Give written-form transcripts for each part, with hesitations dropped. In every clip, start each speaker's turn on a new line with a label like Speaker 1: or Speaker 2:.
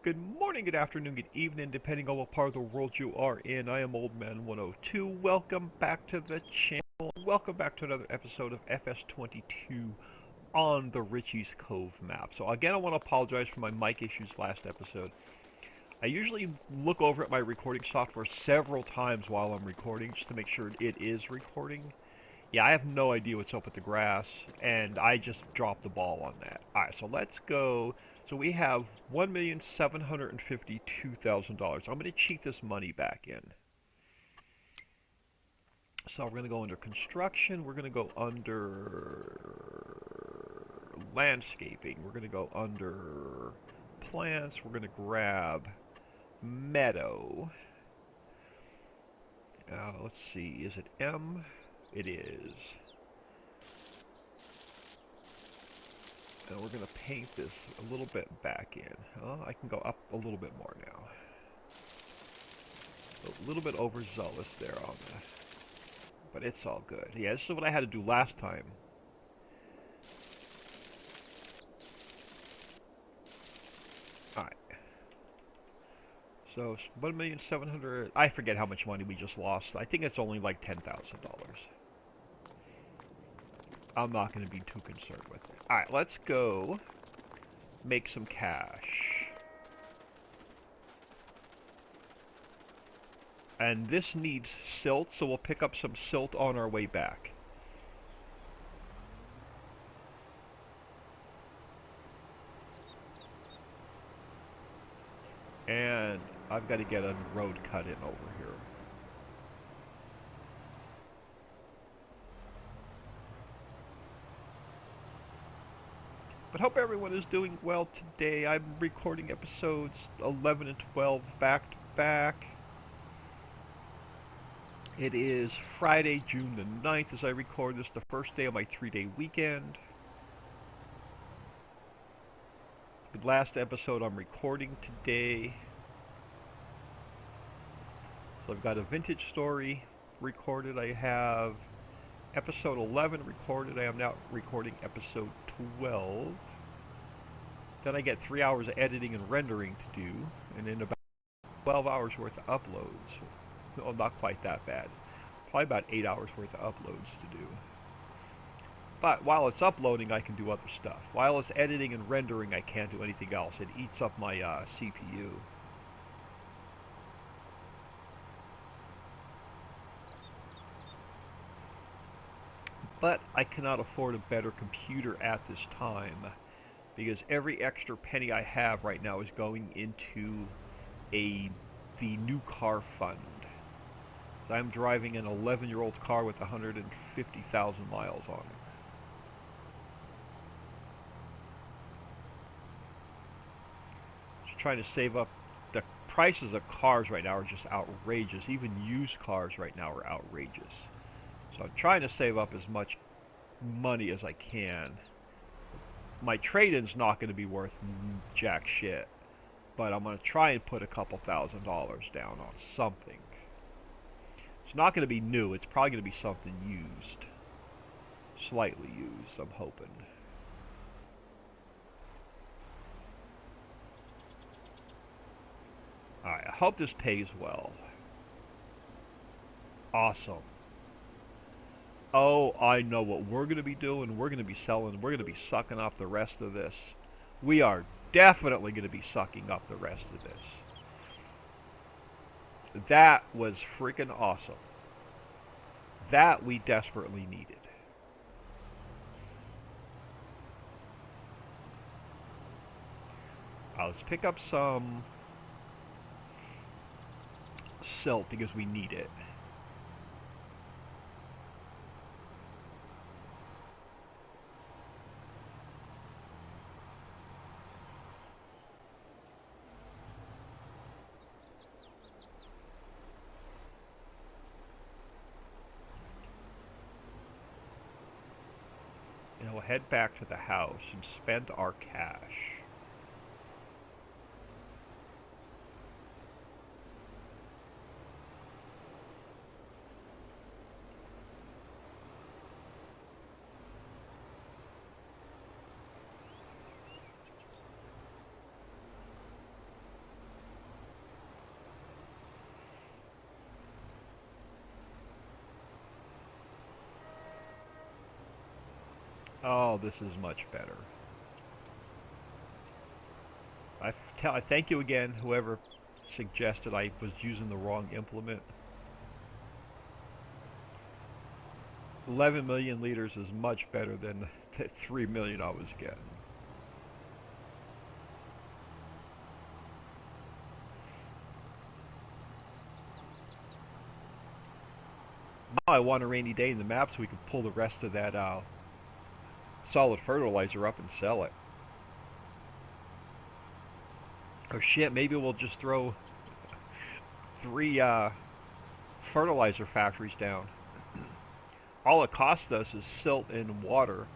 Speaker 1: Good morning, good afternoon, good evening, depending on what part of the world you are in. I am Old Man 102. Welcome back to the channel. Welcome back to another episode of FS22 on the Riccis Cove map. So again, I want to apologize for my mic issues last episode. I usually look over at my recording software several times while I'm recording just to make sure it is recording. Yeah, I have no idea what's up with the grass, and I just dropped the ball on that. Alright, so let's go. So we have $1,752,000. I'm going to cheat this money back in. So we're going to go under construction. We're going to go under landscaping. We're going to go under plants. We're going to grab meadow. Let's see. Is it M? It is. And we're going to paint this a little bit back in. I can go up a little bit more now. A little bit overzealous there on that. But it's all good. Yeah, this is what I had to do last time. Alright. So, 1,700,000... I forget how much money we just lost. I think it's only like $10,000. I'm not going to be too concerned with it. Alright, let's go make some cash. And this needs silt, so we'll pick up some silt on our way back. And I've got to get a road cut in over here. But hope everyone is doing well today. I'm recording episodes 11 and 12 back to back. It is Friday, June the 9th as I record this, the first day of my 3-day weekend. The last episode I'm recording today. So I've got a vintage story recorded. I have episode 11 recorded. I am now recording episode 12. Then I get 3 hours of editing and rendering to do, and then about 12 hours worth of uploads. Well, not quite that bad. Probably about 8 hours worth of uploads to do. But while it's uploading, I can do other stuff. While it's editing and rendering, I can't do anything else. It eats up my CPU. But I cannot afford a better computer at this time, because every extra penny I have right now is going into the new car fund. I'm driving an 11-year-old car with 150,000 miles on it. Just trying to save up. The prices of cars right now are just outrageous. Even used cars right now are outrageous. So I'm trying to save up as much money as I can. My trade-in's not going to be worth jack shit, but I'm going to try and put a couple $1,000 down on something. It's not going to be new. It's probably going to be something used. Slightly used, I'm hoping. Alright, I hope this pays well. Awesome. Oh, I know what we're going to be doing. We're going to be selling. We're going to be sucking up the rest of this. We are definitely going to be sucking up the rest of this. That was freaking awesome. That we desperately needed. Let's pick up some silt because we need it. And we'll head back to the house and spend our cash. Oh, this is much better. I thank you again, whoever suggested I was using the wrong implement. 11 million liters is much better than the 3 million I was getting. Now I want a rainy day in the map so we can pull the rest of that solid fertilizer up and sell it. Oh shit, maybe we'll just throw 3 fertilizer factories down. All it costs us is silt and water.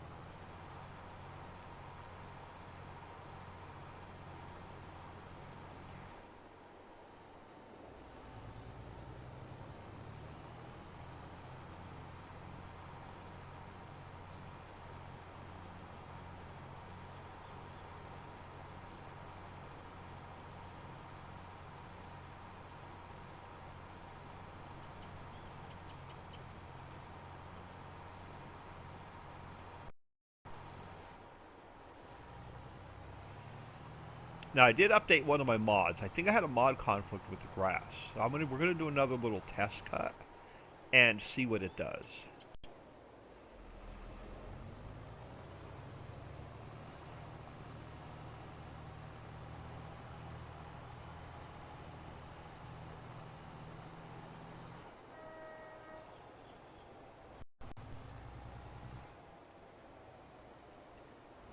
Speaker 1: Now I did update one of my mods. I think I had a mod conflict with the grass. So we're gonna do another little test cut and see what it does.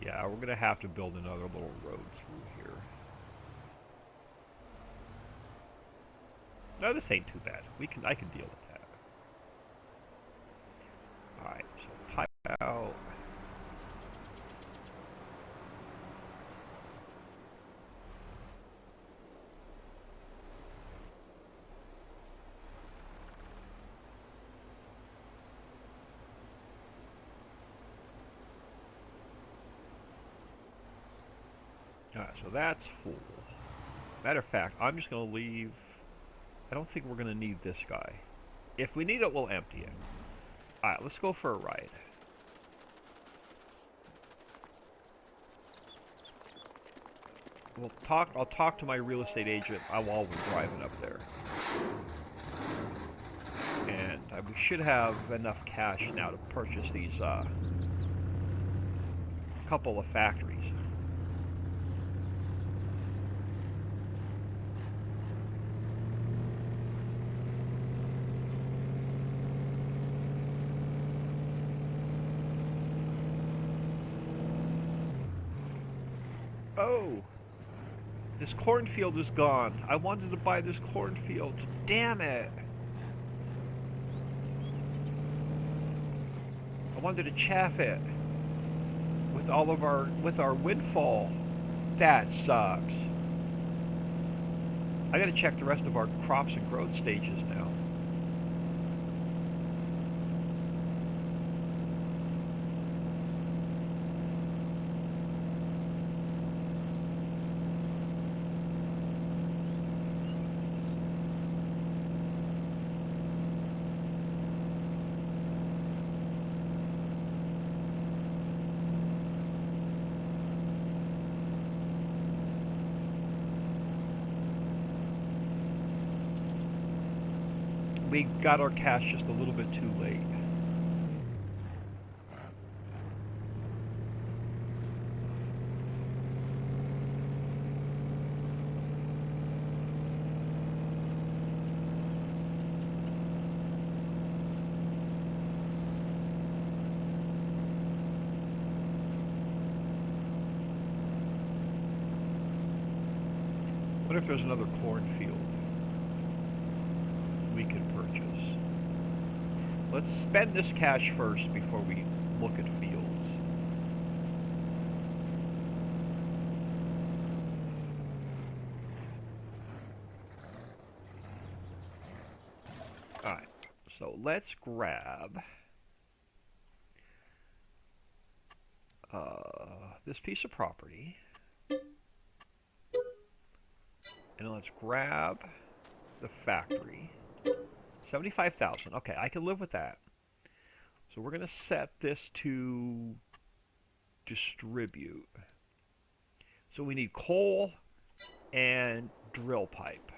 Speaker 1: Yeah, we're gonna have to build another little road through here. No, this ain't too bad. I can deal with that. Alright, so pipe out. Alright, so that's full. Matter of fact, I'm just gonna leave. I don't think we're gonna need this guy. If we need it, we'll empty it. Alright, let's go for a ride. I'll talk to my real estate agent while we're driving up there. And we should have enough cash now to purchase these couple of factories. Oh! This cornfield is gone. I wanted to buy this cornfield. Damn it! I wanted to chaff it with our windfall. That sucks. I gotta check the rest of our crops and growth stages now. We got our cash just a little bit too late. What if there's another cornfield we could purchase? Let's spend this cash first before we look at fields. Alright, so let's grab this piece of property. And let's grab the factory. 75,000. Okay, I can live with that. So we're going to set this to distribute. So we need coal and drill pipe.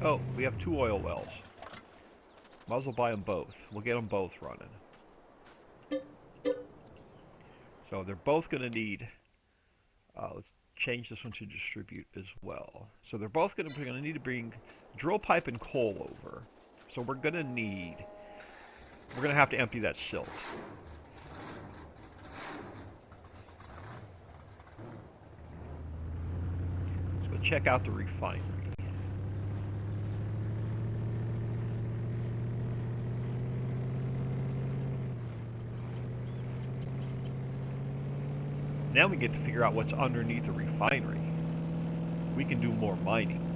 Speaker 1: Oh, we have 2 oil wells. Might as well buy them both. We'll get them both running. So they're both going to need... let's change this one to distribute as well. So they're both going to need to bring drill pipe and coal over. So we're going to need... We're going to have to empty that silt. Let's go check out the refinery. Now we get to figure out what's underneath the refinery. We can do more mining.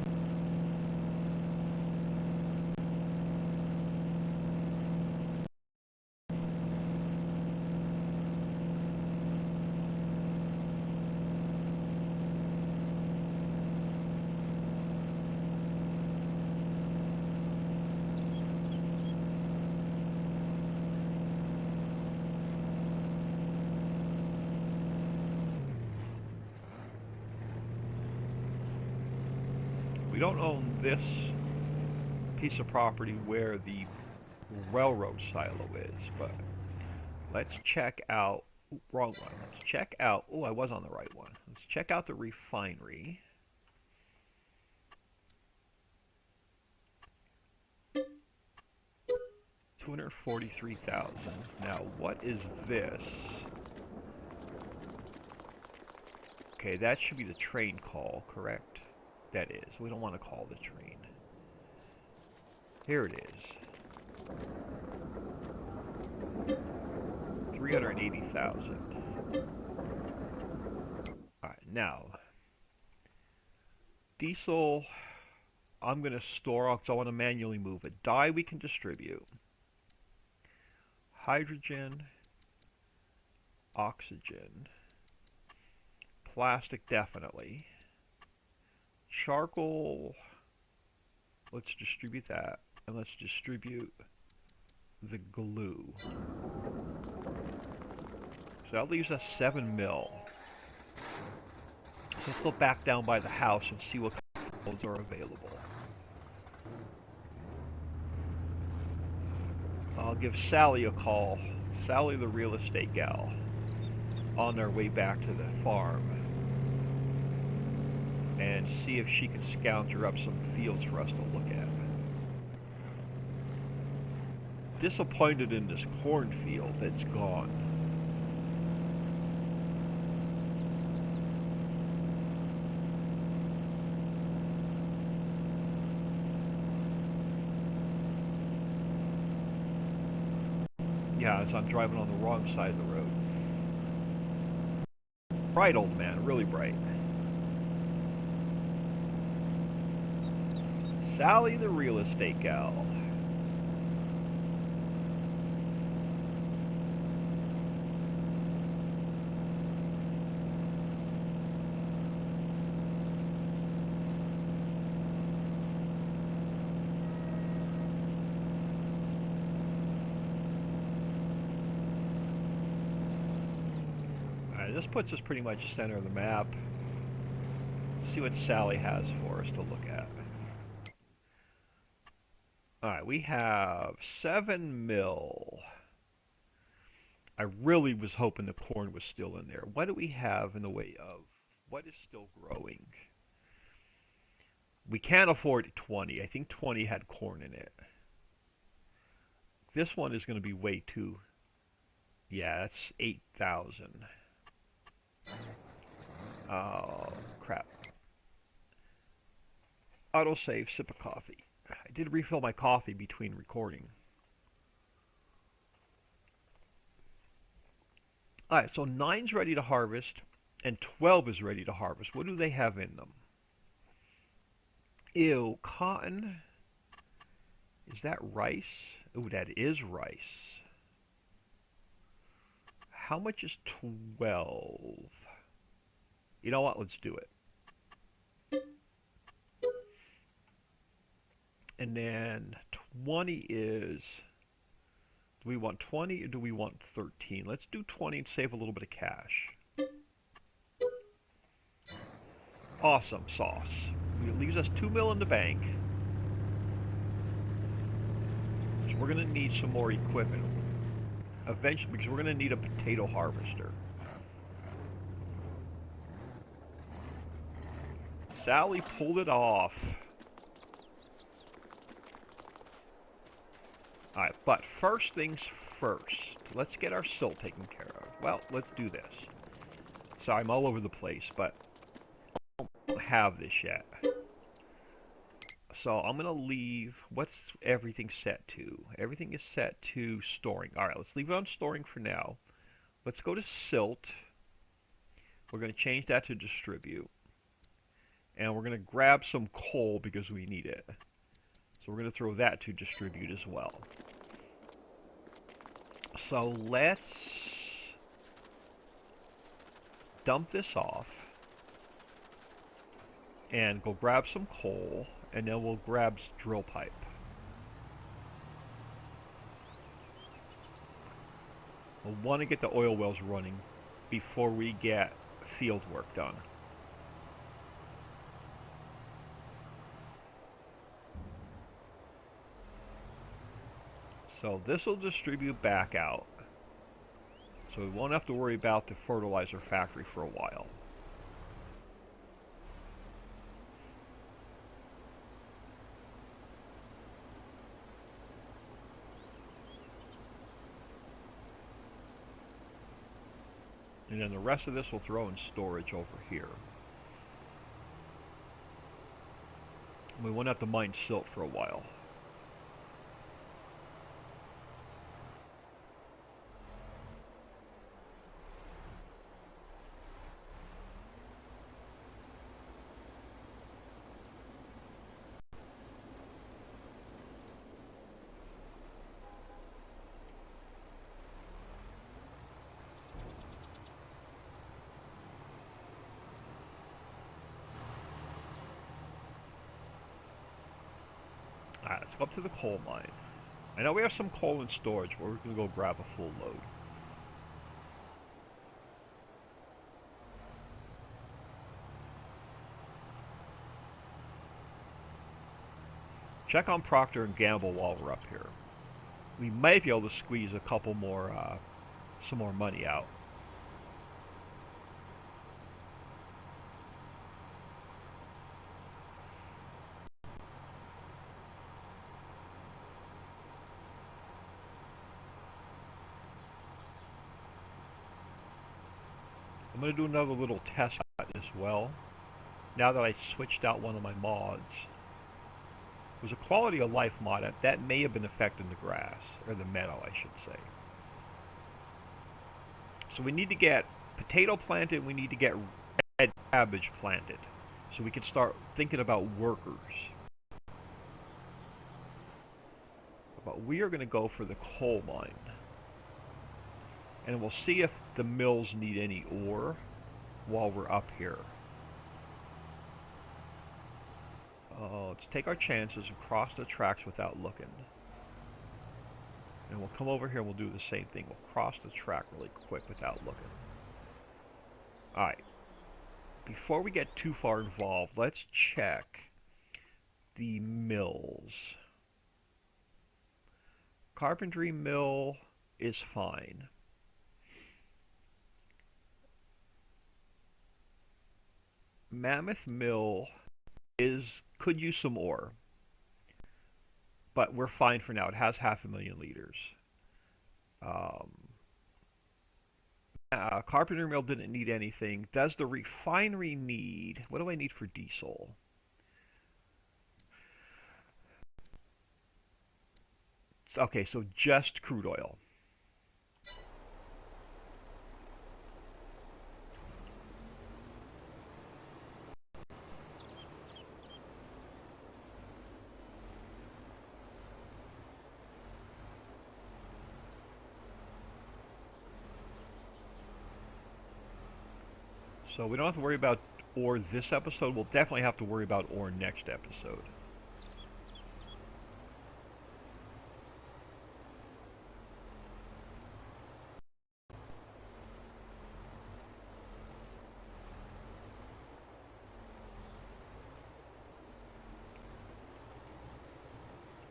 Speaker 1: We don't own this piece of property where the railroad silo is, but let's check out... Ooh, wrong one. Let's check out... Oh, I was on the right one. Let's check out the refinery. $243,000. Now, what is this? Okay, that should be the train call, correct? That is. We don't want to call the train. Here it is. 380,000. Alright, now. Diesel, I'm going to store because I want to manually move it. Dye we can distribute. Hydrogen. Oxygen. Plastic, definitely. Charcoal, let's distribute that, and let's distribute the glue. So that leaves us 7 mil. So let's go back down by the house and see what fields are available. I'll give Sally a call. Sally, the real estate gal, on their way back to the farm, and see if she can scour up some fields for us to look at. Disappointed in this cornfield that's gone. Yeah, as I'm driving on the wrong side of the road. Bright old man, really bright. Sally, the real estate gal. Alright, this puts us pretty much center of the map. Let's see what Sally has for us to look at. Alright, we have 7 mil. I really was hoping the corn was still in there. What do we have in the way of what is still growing? We can't afford 20. I think 20 had corn in it. This one is going to be way too... Yeah, that's 8,000. Oh, crap. Autosave, sip of coffee. I did refill my coffee between recording. Alright, so 9's ready to harvest, and 12 is ready to harvest. What do they have in them? Ew, cotton. Is that rice? Ooh, that is rice. How much is 12? You know what? Let's do it. And then 20 is... Do we want 20 or do we want 13? Let's do 20 and save a little bit of cash. Awesome sauce. It leaves us 2 mil in the bank. So we're going to need some more equipment eventually, because we're going to need a potato harvester. Sally pulled it off. Alright, but first things first. Let's get our silt taken care of. Well, let's do this. Sorry, I'm all over the place, but I don't have this yet. So I'm going to leave... What's everything set to? Everything is set to storing. Alright, let's leave it on storing for now. Let's go to silt. We're going to change that to distribute. And we're going to grab some coal because we need it. So we're going to throw that to distribute as well. So let's dump this off. And go grab some coal. And then we'll grab drill pipe. We'll want to get the oil wells running before we get field work done. So this will distribute back out. So we won't have to worry about the fertilizer factory for a while. And then the rest of this we'll throw in storage over here. We won't have to mine silt for a while. Alright, let's go up to the coal mine. I know we have some coal in storage, but we're going to go grab a full load. Check on Procter & Gamble while we're up here. We might be able to squeeze a couple more, some more money out. I'm going to do another little test as well. Now that I switched out one of my mods. It was a quality of life mod that may have been affecting the grass, or the meadow I should say. So we need to get potato planted, we need to get red cabbage planted. So we can start thinking about workers. But we are going to go for the coal mine. And we'll see if the mills need any ore while we're up here. Let's take our chances and cross the tracks without looking. And we'll come over here and we'll do the same thing. We'll cross the track really quick without looking. Alright. Before we get too far involved, let's check the mills. Carpentry mill is fine. Mammoth mill could use some ore, but we're fine for now. It has 500,000 liters. Carpenter mill didn't need anything. Does the refinery need... What do I need for diesel? Okay, so just crude oil. So we don't have to worry about ore this episode. We'll definitely have to worry about ore next episode.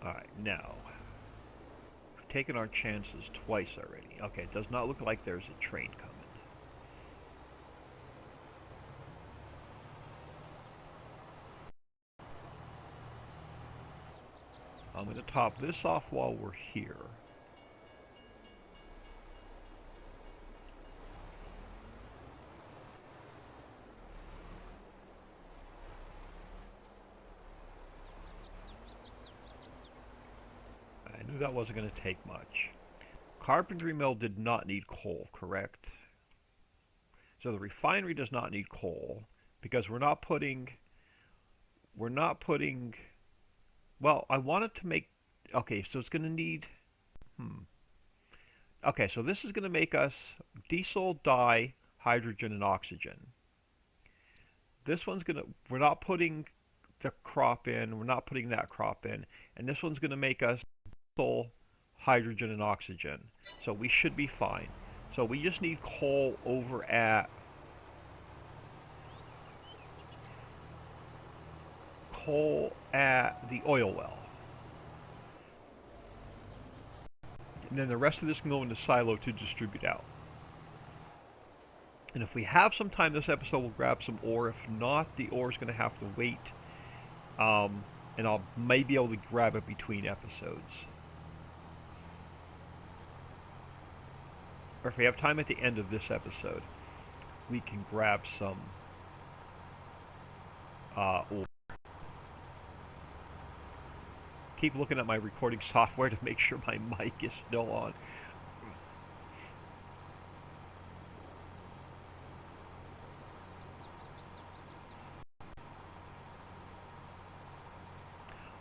Speaker 1: Alright, now. We've taken our chances twice already. Okay, it does not look like there's a train coming. I'm going to top this off while we're here. I knew that wasn't going to take much. Carpentry mill did not need coal, correct? So the refinery does not need coal because we're not putting, well, I wanted to make, okay, so it's going to need, okay, so this is going to make us diesel, dye, hydrogen, and oxygen. This one's going to, we're not putting the crop in, we're not putting that crop in, and this one's going to make us diesel, hydrogen, and oxygen. So we should be fine. So we just need coal over at the oil well. And then the rest of this can go into silo to distribute out. And if we have some time this episode, we'll grab some ore. If not, the ore is going to have to wait. And I'll may be able to grab it between episodes. Or if we have time at the end of this episode, we can grab some ore. Keep looking at my recording software to make sure my mic is still on.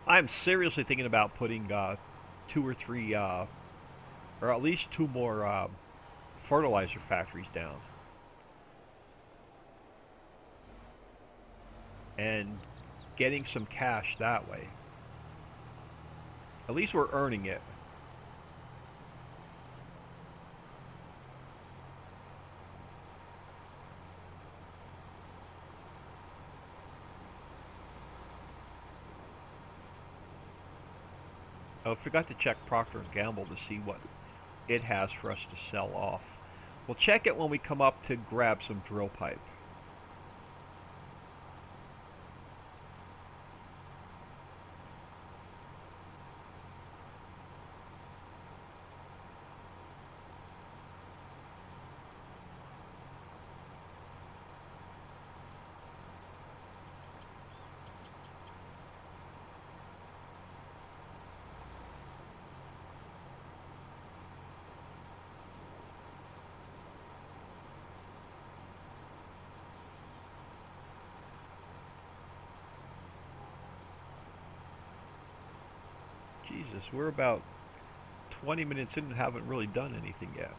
Speaker 1: I'm seriously thinking about putting 2 or 3, or at least 2 more fertilizer factories down. And getting some cash that way. At least we're earning it. Oh, I forgot to check Procter & Gamble to see what it has for us to sell off. We'll check it when we come up to grab some drill pipe. Jesus, we're about 20 minutes in and haven't really done anything yet.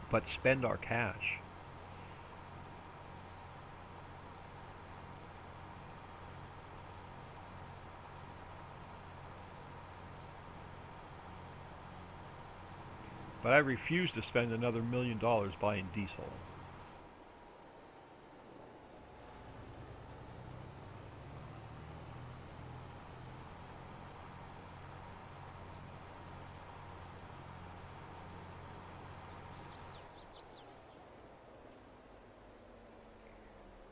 Speaker 1: But spend our cash. But I refuse to spend another $1 million buying diesel.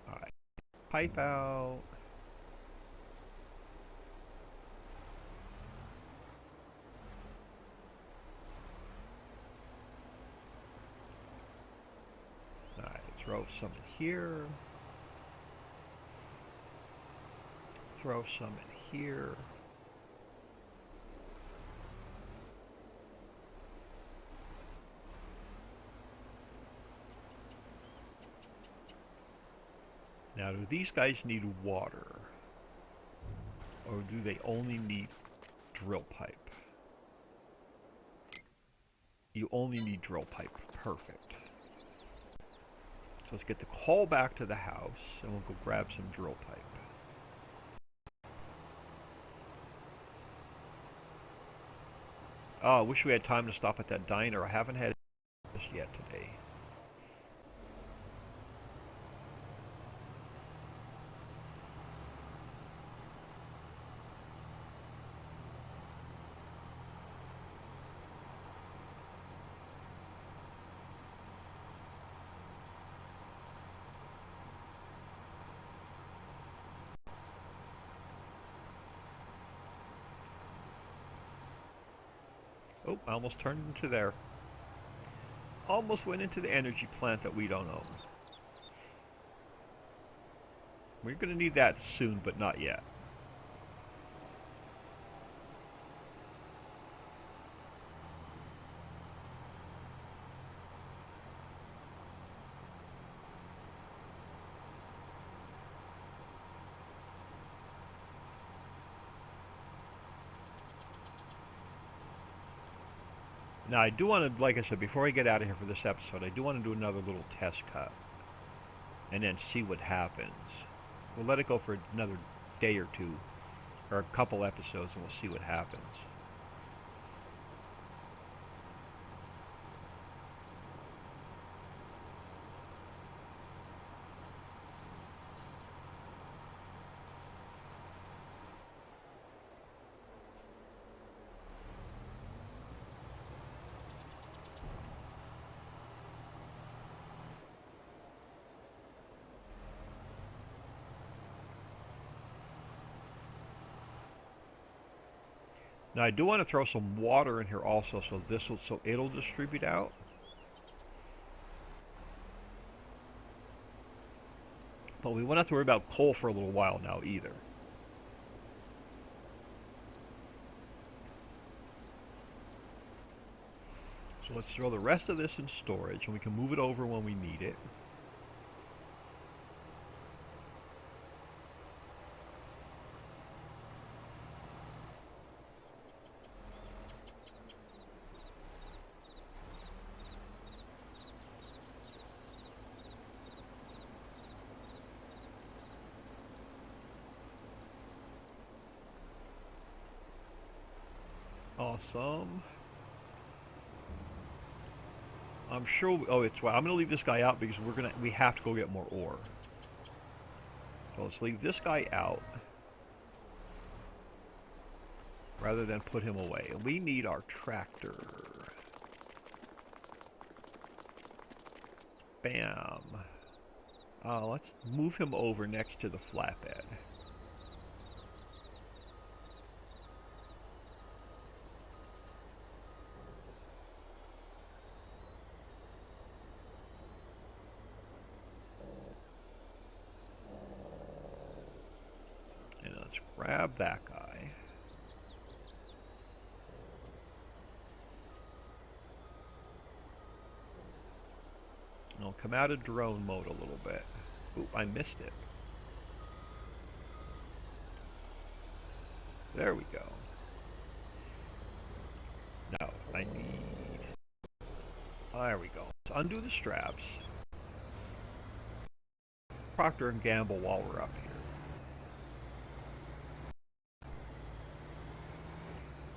Speaker 1: Alright, pipe out. Alright, throw some in here. Throw some in here. Now, do these guys need water? Or do they only need drill pipe? You only need drill pipe. Perfect. So let's get the coal back to the house, and we'll go grab some drill pipe. Oh, I wish we had time to stop at that diner. I haven't had this yet today. Oh, I almost turned into there. Almost went into the energy plant that we don't own. We're going to need that soon, but not yet. Now, I do want to, like I said, before I get out of here for this episode, I do want to do another little test cut. And then see what happens. We'll let it go for another day or two, or a couple episodes, and we'll see what happens. Now I do want to throw some water in here also, so it'll distribute out. But we won't have to worry about coal for a little while now either. So let's throw the rest of this in storage, and we can move it over when we need it. Awesome. I'm sure. Oh, it's right. I'm gonna leave this guy out because we have to go get more ore. So let's leave this guy out rather than put him away. And we need our tractor. Bam. Let's move him over next to the flatbed. And let's grab that guy. And I'll come out of drone mode a little bit. Oop, I missed it. There we go. Now, I need... There we go. Let's undo the straps. Procter & Gamble while we're up here.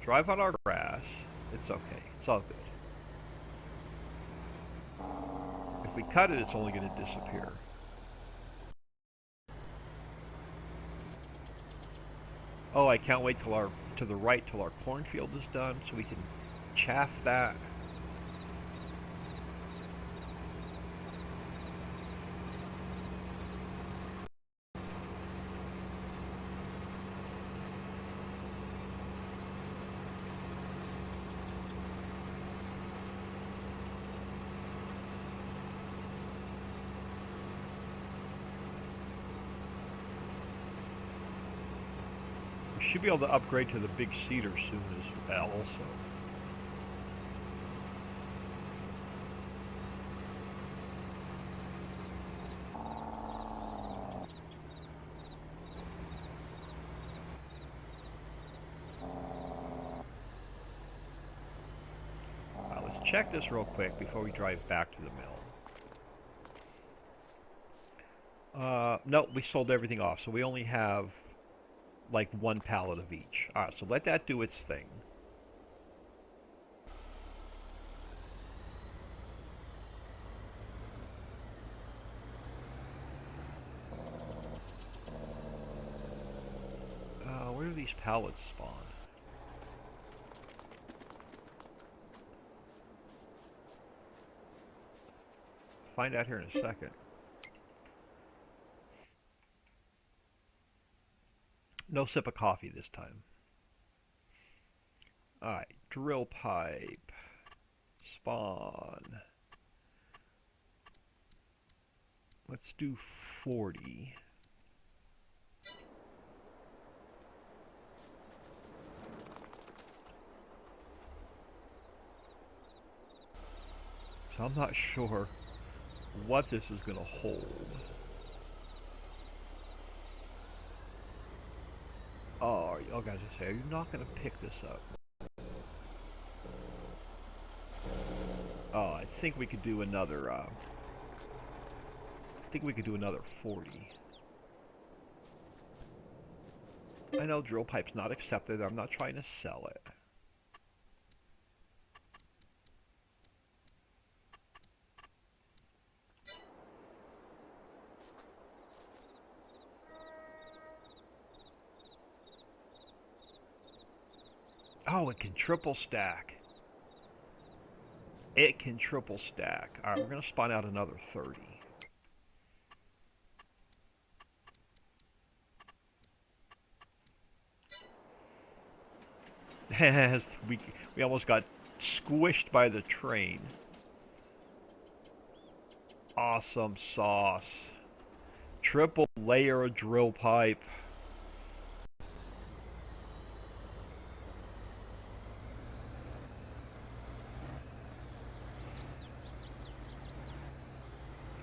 Speaker 1: Drive on our grass. It's okay. It's all good. If we cut it, it's only going to disappear. Oh, I can't wait till to the right till our cornfield is done, so we can chaff that. Should be able to upgrade to the big cedar soon as well also. Let's check this real quick before we drive back to the mill. No, we sold everything off, so we only have like one pallet of each. Alright, so let that do its thing. Where do these pallets spawn? Find out here in a second. No sip of coffee this time. Alright, drill pipe. Spawn. Let's do 40. So I'm not sure what this is going to hold. Oh, guys, I say, are you not going to pick this up? Oh, I think we could do another. I think we could do another 40. I know drill pipe's not accepted. I'm not trying to sell it. Oh, it can triple stack. It can triple stack. Alright, we're going to spawn out another 30. we almost got squished by the train. Awesome sauce. Triple layer of drill pipe.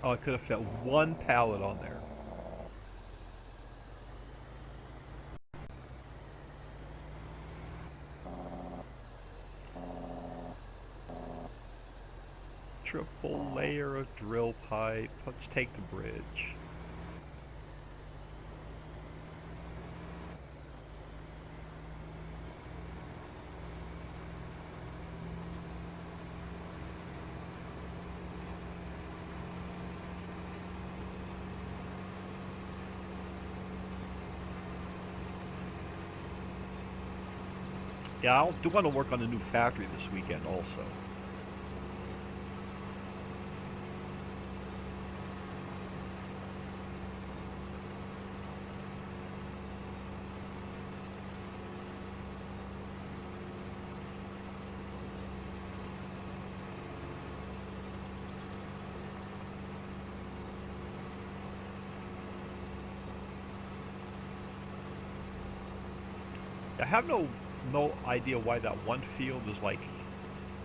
Speaker 1: Oh, I could have fit one pallet on there. Triple layer of drill pipe. Let's take the bridge. Yeah, I do want to work on a new factory this weekend also. I have no idea why that one field is like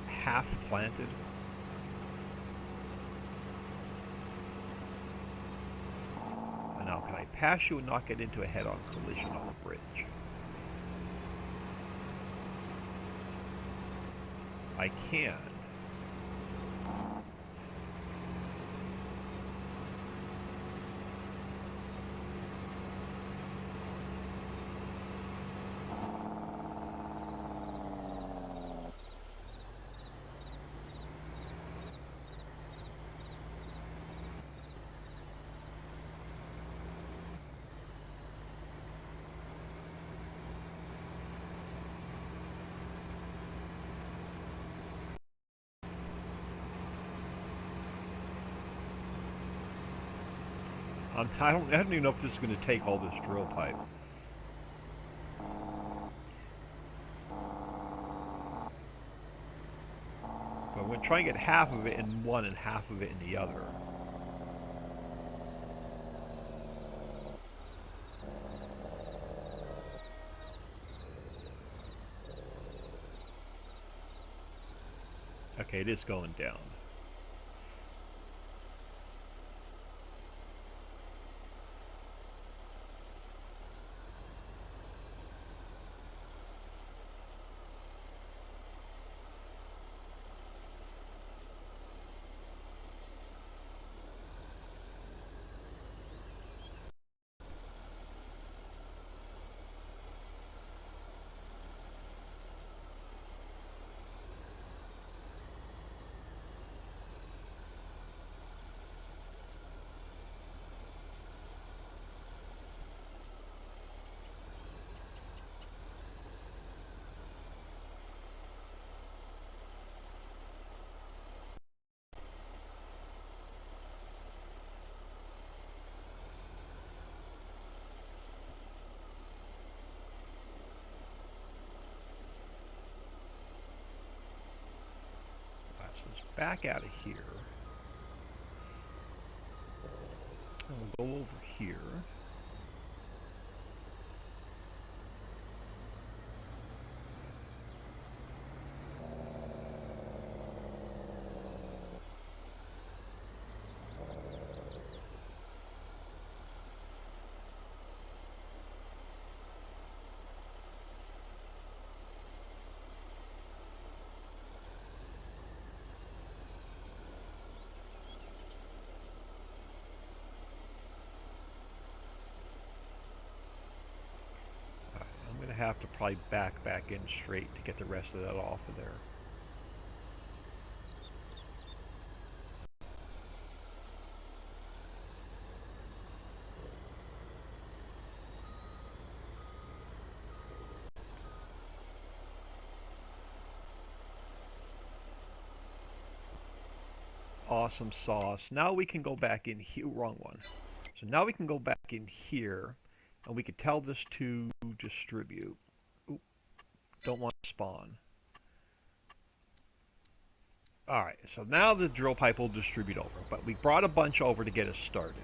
Speaker 1: half planted. Now, can I pass you and not get into a head-on collision on the bridge? I can. I don't even know if this is going to take all this drill pipe. But I'm going to try and get half of it in one and half of it in the other. Okay, it is going down. back out of here. And we'll go over here. Have to probably back in straight to get the rest of that off of there. Awesome sauce. Now we can go back in here. Wrong one. So now we can go back in here and we could tell this to distribute. Oop, don't want to spawn. Alright, so now the drill pipe will distribute over, but we brought a bunch over to get us started.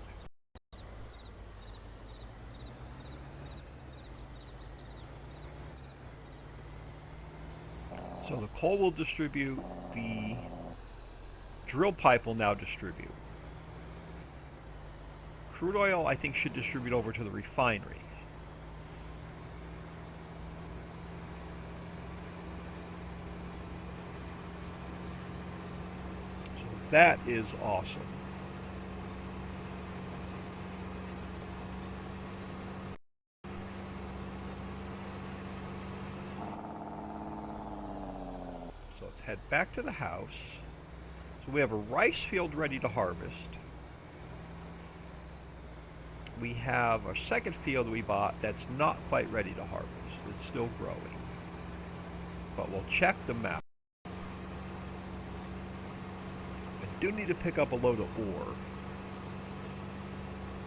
Speaker 1: So the coal will distribute, the drill pipe will now distribute. Crude oil, I think, should distribute over to the refinery. So that is awesome. So let's head back to the house. So we have a rice field ready to harvest. We have a second field we bought that's not quite ready to harvest. It's still growing. But we'll check the map. I do need to pick up a load of ore.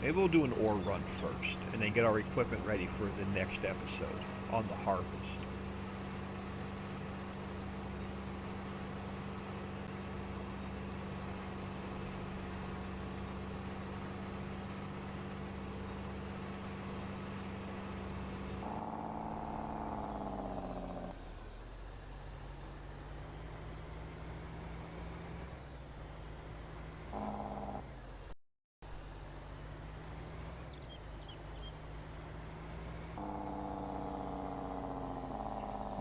Speaker 1: Maybe we'll do an ore run first, and then get our equipment ready for the next episode on the harvest.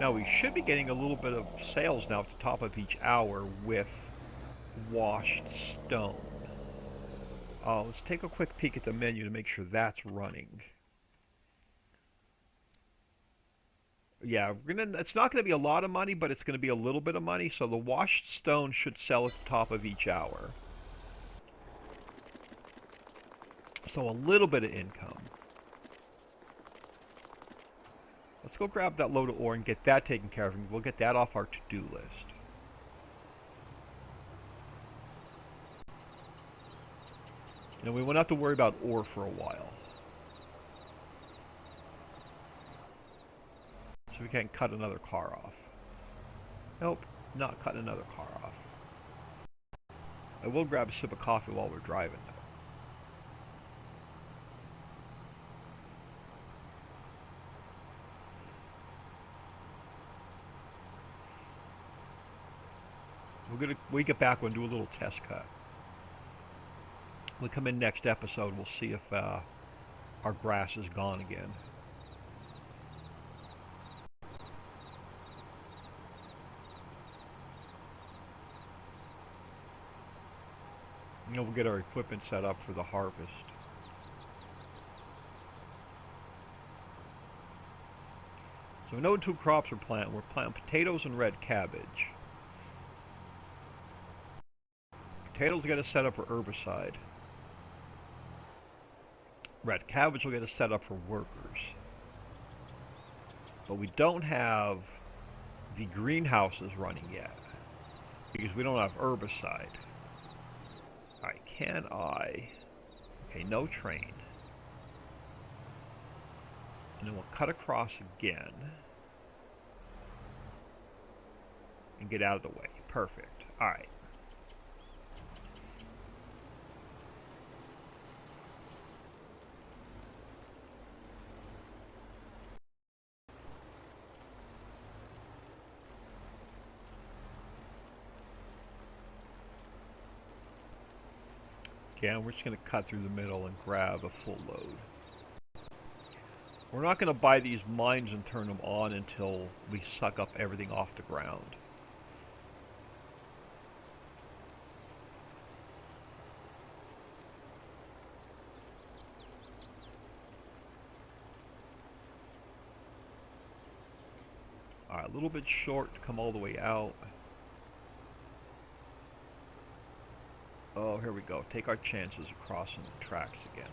Speaker 1: Now we should be getting a little bit of sales now at the top of each hour with washed stone. Let's take a quick peek at the menu to make sure that's running. Yeah, it's not going to be a lot of money, but it's going to be a little bit of money, so the washed stone should sell at the top of each hour. So a little bit of income. Let's go grab that load of ore and get that taken care of, and we'll get that off our to-do list. And we won't have to worry about ore for a while. So we can't cut another car off. Nope, not cutting another car off. I will grab a sip of coffee while we're driving, though. We get back, we'll do a little test cut. We'll come in next episode, we'll see if our grass is gone again. You know, we'll get our equipment set up for the harvest. So we know 2 crops we're planting. We're planting potatoes and red cabbage. Potatoes will get us set up for herbicide. Red cabbage will get us set up for workers. But we don't have the greenhouses running yet, because we don't have herbicide. Alright, can I... Okay, no train. And then we'll cut across again. And get out of the way. Perfect. Alright. Yeah, and we're just going to cut through the middle and grab a full load. We're not going to buy these mines and turn them on until we suck up everything off the ground. Alright, a little bit short to come all the way out. Oh, here we go. Take our chances of crossing the tracks again.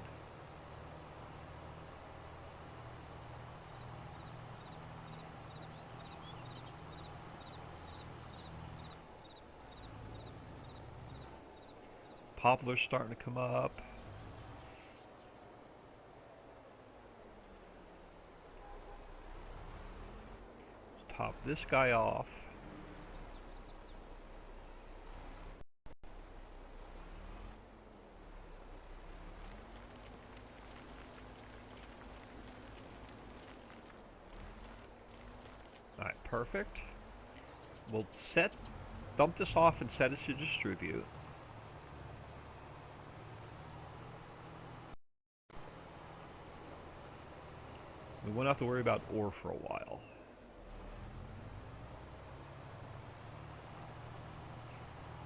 Speaker 1: Poplar's starting to come up. Let's top this guy off. Alright, perfect. We'll dump this off and set it to distribute. We won't have to worry about ore for a while.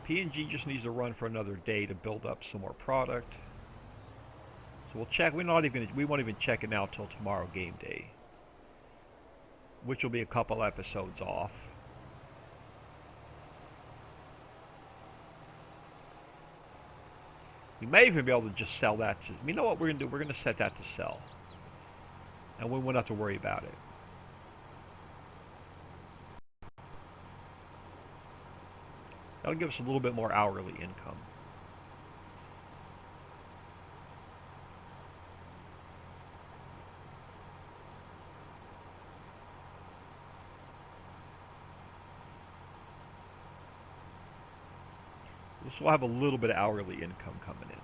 Speaker 1: P&G just needs to run for another day to build up some more product. So we'll check. We won't even check it now till tomorrow, game day, which will be a couple episodes off. We may even be able to just sell that to... You know what we're going to do? We're going to set that to sell. And we won't have to worry about it. That'll give us a little bit more hourly income. This will have a little bit of hourly income coming in.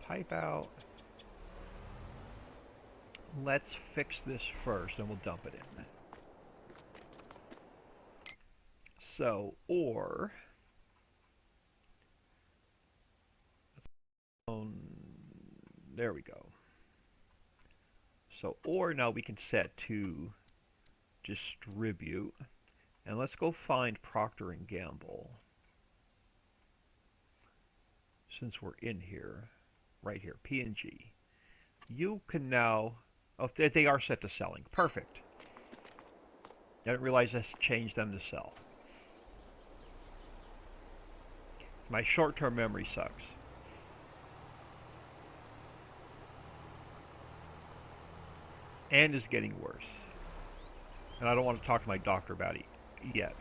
Speaker 1: Pipe out. Let's fix this first, and we'll dump it in. So, ore. There we go. So, ore now we can set to distribute. And let's go find Procter & Gamble. Since we're in here. Right here, P&G. You can now... Oh, they are set to selling. Perfect. I didn't realize this changed them to sell. My short-term memory sucks. And is getting worse. And I don't want to talk to my doctor about it yet.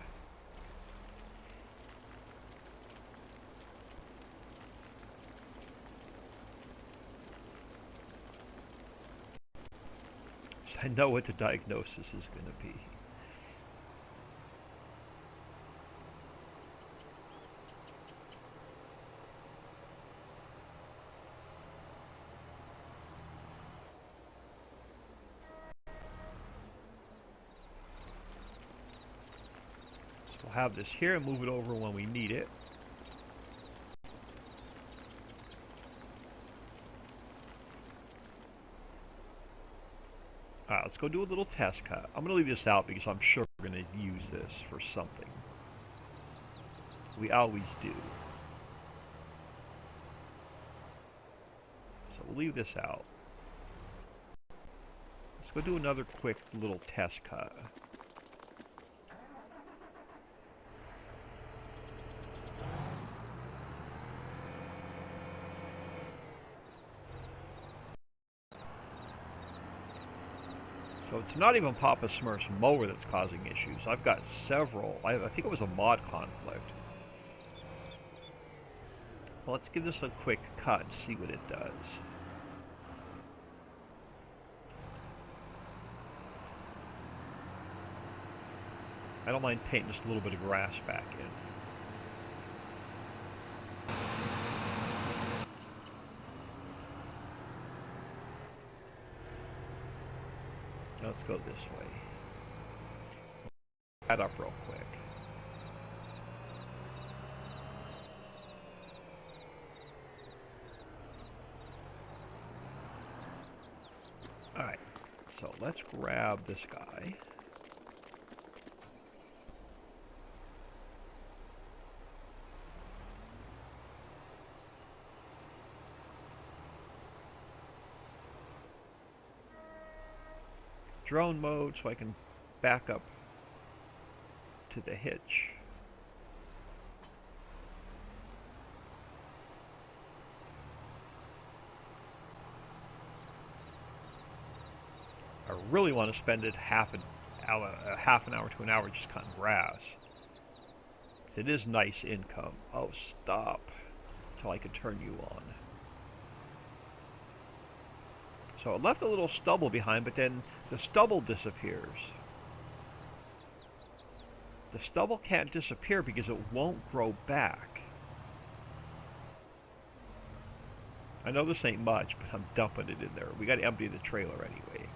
Speaker 1: I know what the diagnosis is going to be. So we'll have this here and move it over when we need it. Alright, let's go do a little test cut. I'm going to leave this out because I'm sure we're going to use this for something. We always do. So we'll leave this out. Let's go do another quick little test cut. So it's not even Papa Smurf's mower that's causing issues. I've got several. I think it was a mod conflict. Well, let's give this a quick cut and see what it does. I don't mind painting just a little bit of grass back in. Let's go this way. That up real quick. Alright, so let's grab this guy. Drone mode so I can back up to the hitch. I really want to spend it half an hour to an hour just cutting grass. It is nice income. Oh, stop. Until I can turn you on. So it left a little stubble behind, but then the stubble disappears. The stubble can't disappear because it won't grow back. I know this ain't much, but I'm dumping it in there. We got to empty the trailer anyway.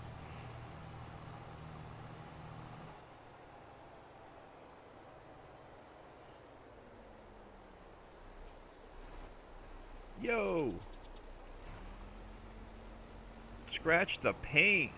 Speaker 1: Yo! Scratch the paint.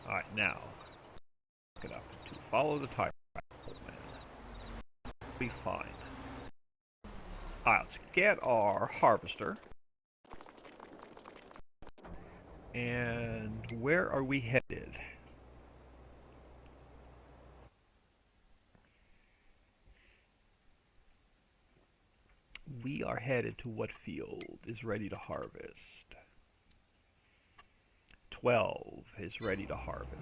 Speaker 1: Alright, now, look it up. To follow the tire. Be fine. Alright, let's get our harvester. And where are we headed? We are headed to what field is ready to harvest? 12 is ready to harvest.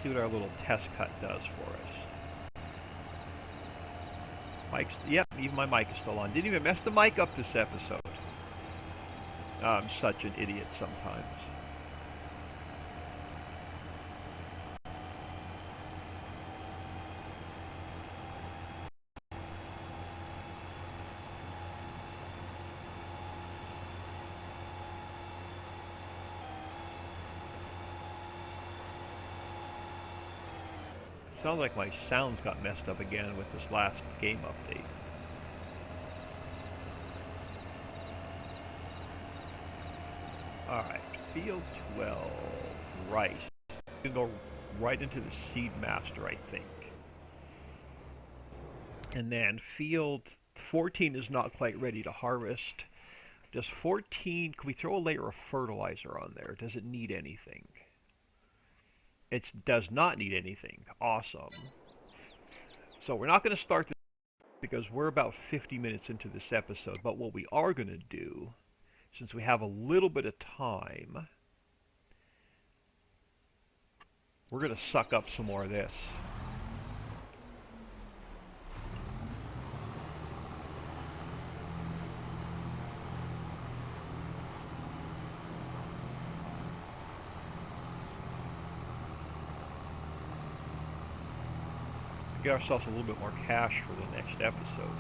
Speaker 1: See what our little test cut does for us. Mike's, yep, even my mic is still on. Didn't even mess the mic up this episode. I'm such an idiot sometimes. Sounds like my sounds got messed up again with this last game update. Alright, field 12, rice. We can go right into the seed master, I think. And then field 14 is not quite ready to harvest. Does 14, can we throw a layer of fertilizer on there? Does it need anything? It does not need anything. Awesome. So we're not going to start this because we're about 50 minutes into this episode. But what we are going to do, since we have a little bit of time, we're going to suck up some more of this. Get ourselves a little bit more cash for the next episode.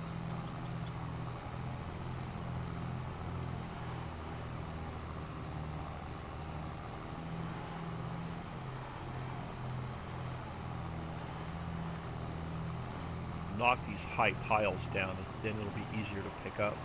Speaker 1: Knock these high piles down, and then it'll be easier to pick up.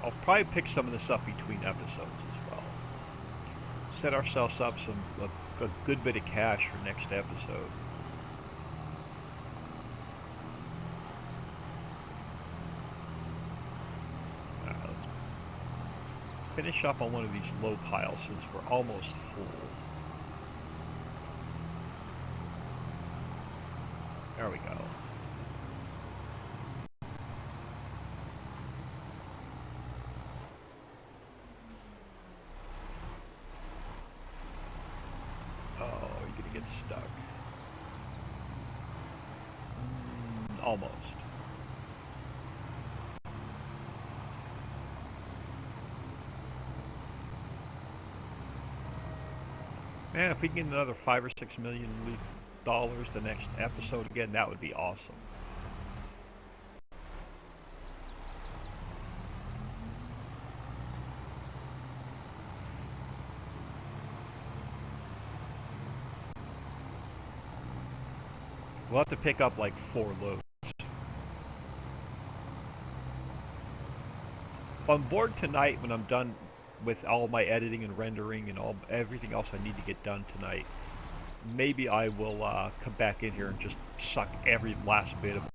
Speaker 1: I'll probably pick some of this up between episodes as well. Set ourselves up a good bit of cash for next episode. Let's finish up on one of these low piles since we're almost full. There we go. Oh, you're gonna get stuck. Almost. Man, if we can get another $5 or $6 million the next episode again, that would be awesome. We'll have to pick up like 4 loads. If I'm bored tonight when I'm done with all my editing and rendering and everything else I need to get done tonight, maybe I will come back in here and just suck every last bit of it.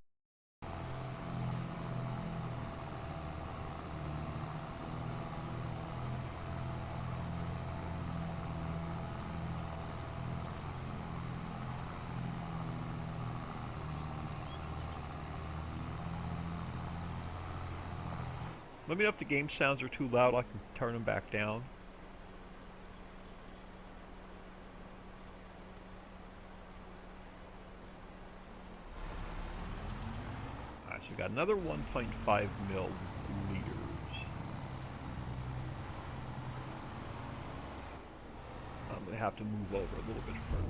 Speaker 1: Let me know if the game sounds are too loud, I can turn them back down. Alright, so we got another 1.5 mil liters. I'm going to have to move over a little bit further.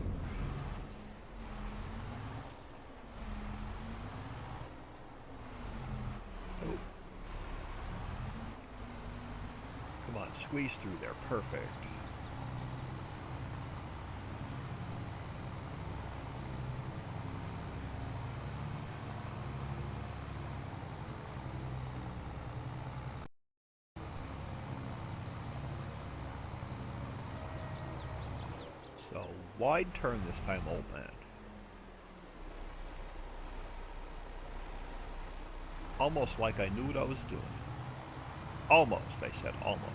Speaker 1: Oh. Come on, squeeze through there. Perfect. So, wide turn this time, old man. Almost like I knew what I was doing. Almost, I said almost.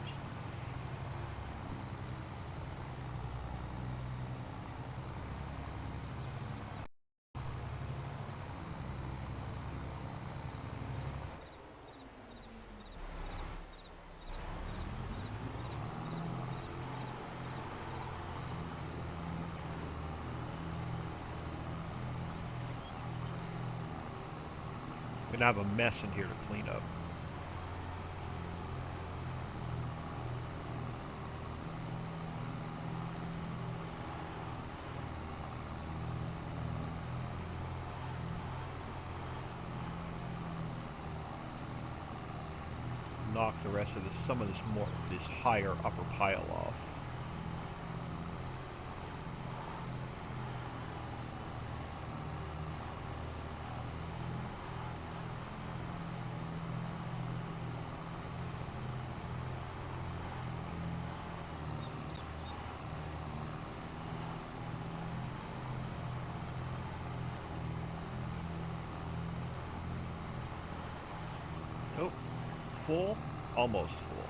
Speaker 1: I'm gonna have a mess in here to clean up. Knock the rest of some of this higher upper pile off. Nope. Full? Almost full.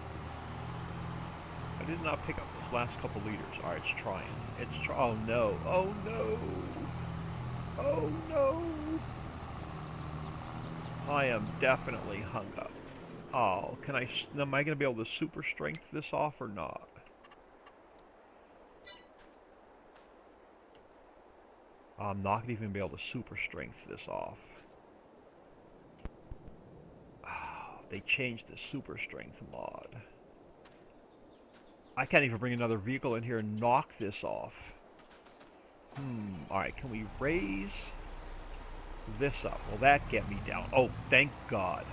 Speaker 1: I did not pick up those last couple liters. Alright, it's trying. Oh no. Oh no. Oh no. I am definitely hung up. Oh, am I going to be able to super strength this off or not? I'm not going to even be able to super strength this off. They changed the super strength mod. I can't even bring another vehicle in here and knock this off. Alright, can we raise this up? Will that get me down? Oh, thank God.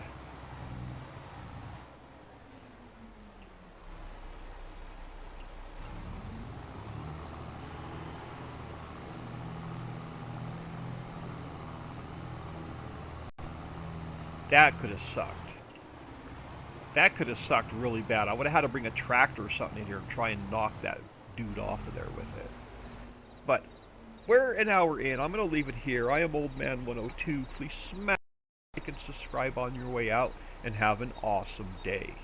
Speaker 1: That could have sucked. That could have sucked really bad. I would have had to bring a tractor or something in here and try and knock that dude off of there with it. But we're an hour in. I'm going to leave it here. I am Old Man 102. Please smash like and subscribe on your way out, and have an awesome day.